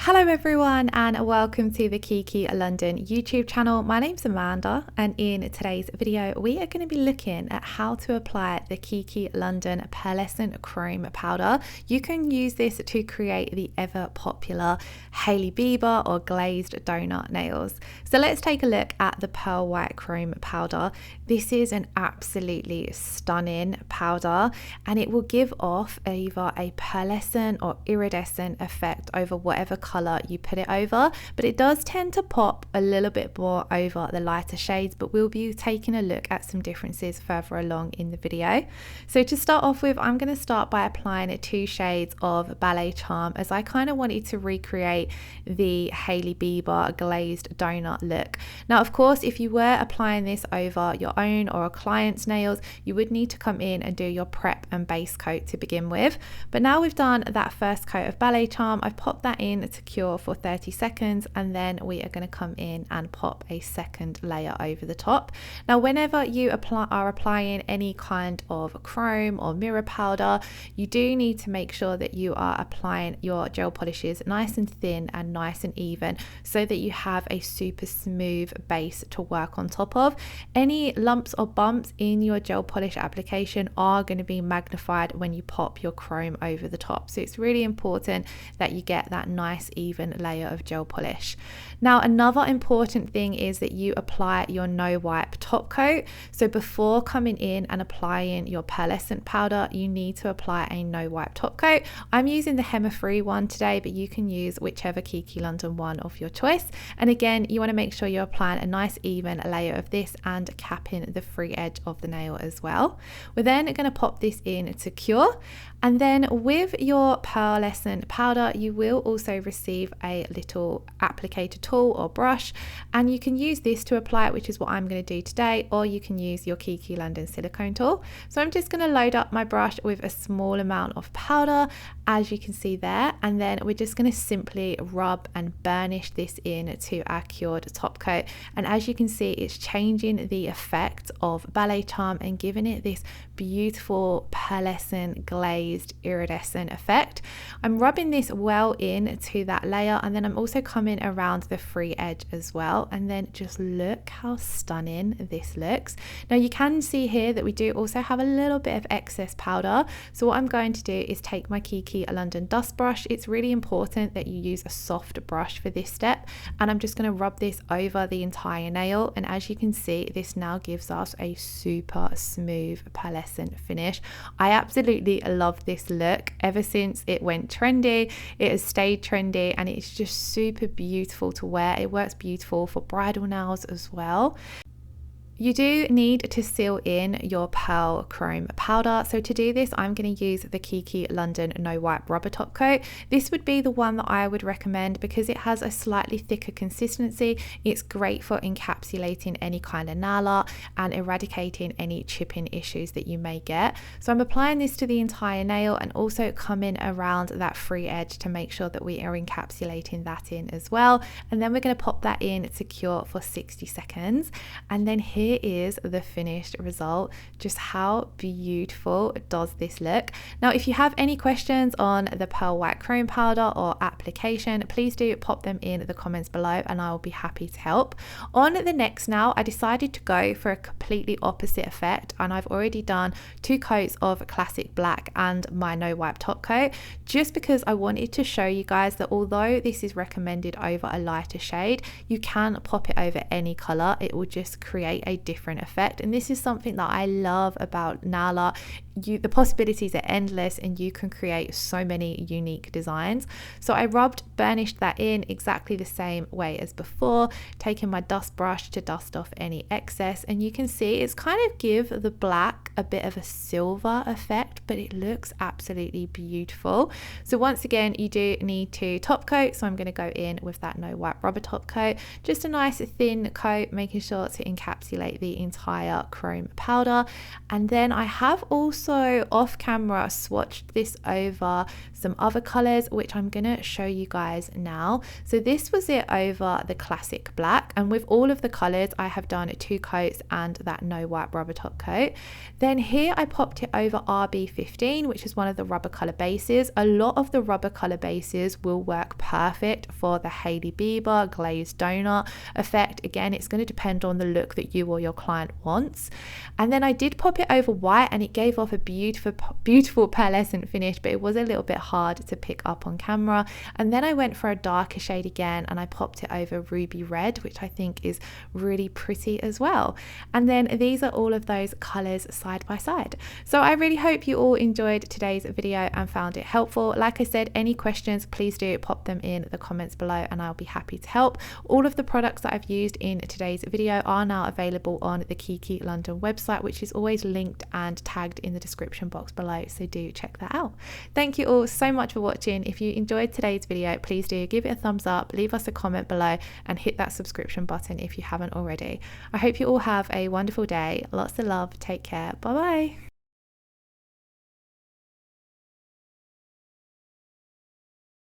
Hello everyone and welcome to the Kiki London YouTube channel. My name's Amanda and in today's video we are going to be looking at how to apply the Kiki London Pearlescent Chrome Powder. You can use this to create the ever popular Hailey Beiber or glazed donut nails. So let's take a look at the Pearl White Chrome Powder. This is an absolutely stunning powder and it will give off either a pearlescent or iridescent effect over whatever color you put it over, but it does tend to pop a little bit more over the lighter shades, but we'll be taking a look at some differences further along in the video. So to start off with, I'm going to start by applying 2 shades of Ballet Charm, as I kind of wanted to recreate the Hailey Beiber glazed donut look. Now of course, if you were applying this over your own or a client's nails, you would need to come in and do your prep and base coat to begin with, but now we've done that first coat of Ballet Charm, I've popped that in to cure for 30 seconds and then we are going to come in and pop a second layer over the top. Now whenever you are applying any kind of chrome or mirror powder, you do need to make sure that you are applying your gel polishes nice and thin and nice and even so that you have a super smooth base to work on top of. Any lumps or bumps in your gel polish application are going to be magnified when you pop your chrome over the top, so it's really important that you get that nice even layer of gel polish. Now another important thing is that you apply your no wipe top coat. So before coming in and applying your pearlescent powder, you need to apply a no wipe top coat. I'm using the Hema free one today, but you can use whichever Kiki London one of your choice, and again you want to make sure you're applying a nice even layer of this and capping the free edge of the nail as well. We're then going to pop this in to cure, and then with your pearlescent powder you will also receive a little applicator tool or brush, and you can use this to apply it, which is what I'm going to do today, or you can use your Kiki London silicone tool. So I'm just going to load up my brush with a small amount of powder, as you can see there, and then we're just going to simply rub and burnish this in to our cured top coat, and as you can see it's changing the effect of Ballet Charm and giving it this beautiful pearlescent glazed iridescent effect. I'm rubbing this well in to that layer, and then I'm also coming around the free edge as well, and then just look how stunning this looks. Now you can see here that we do also have a little bit of excess powder, so what I'm going to do is take my Kiki London dust brush. It's really important that you use a soft brush for this step, and I'm just going to rub this over the entire nail, and as you can see this now gives us a super smooth pearlescent finish. I absolutely love this look. Ever since it went trendy, it has stayed trendy, and it's just super beautiful to wear. It works beautiful for bridal nails as well. You do need to seal in your pearl chrome powder, so to do this I'm going to use the Kiki London no wipe rubber top coat. This would be the one that I would recommend because it has a slightly thicker consistency. It's great for encapsulating any kind of nail art and eradicating any chipping issues that you may get. So I'm applying this to the entire nail and also coming around that free edge to make sure that we are encapsulating that in as well, and then we're going to pop that in to cure for 60 seconds, and then here is the finished result. Just how beautiful does this look? Now if you have any questions on the Pearl White Chrome Powder or application, please do pop them in the comments below and I will be happy to help. On the next nail I decided to go for a completely opposite effect, and I've already done 2 coats of classic black and my no wipe top coat, just because I wanted to show you guys that although this is recommended over a lighter shade, you can pop it over any color. It will just create a different effect, and this is something that I love about nail art. The possibilities are endless and you can create so many unique designs. So I burnished that in exactly the same way as before, taking my dust brush to dust off any excess, and you can see it's kind of give the black a bit of a silver effect, but it looks absolutely beautiful. So once again you do need to top coat, so I'm going to go in with that no wipe rubber top coat, just a nice thin coat, making sure to encapsulate the entire chrome powder. And then I have also also off camera swatched this over some other colors, which I'm gonna show you guys now. So this was it over the classic black, and with all of the colors I have done 2 coats and that no wipe rubber top coat. Then here I popped it over RB15, which is one of the rubber color bases. A lot of the rubber color bases will work perfect for the Hailey Beiber glazed donut effect. Again, it's going to depend on the look that you or your client wants. And then I did pop it over white, and it gave off a beautiful pearlescent finish, but it was a little bit hard to pick up on camera. And then I went for a darker shade again, and I popped it over ruby red, which I think is really pretty as well. And then these are all of those colors side by side. So I really hope you all enjoyed today's video and found it helpful. Like I said, any questions, please do pop them in the comments below and I'll be happy to help. All of the products that I've used in today's video are now available on the Kiki London website, which is always linked and tagged in the description box below, so do check that out. Thank you all so much for watching. If you enjoyed today's video, please do give it a thumbs up, leave us a comment below and hit that subscription button if you haven't already. I hope you all have a wonderful day. Lots of love. Take care. Bye bye.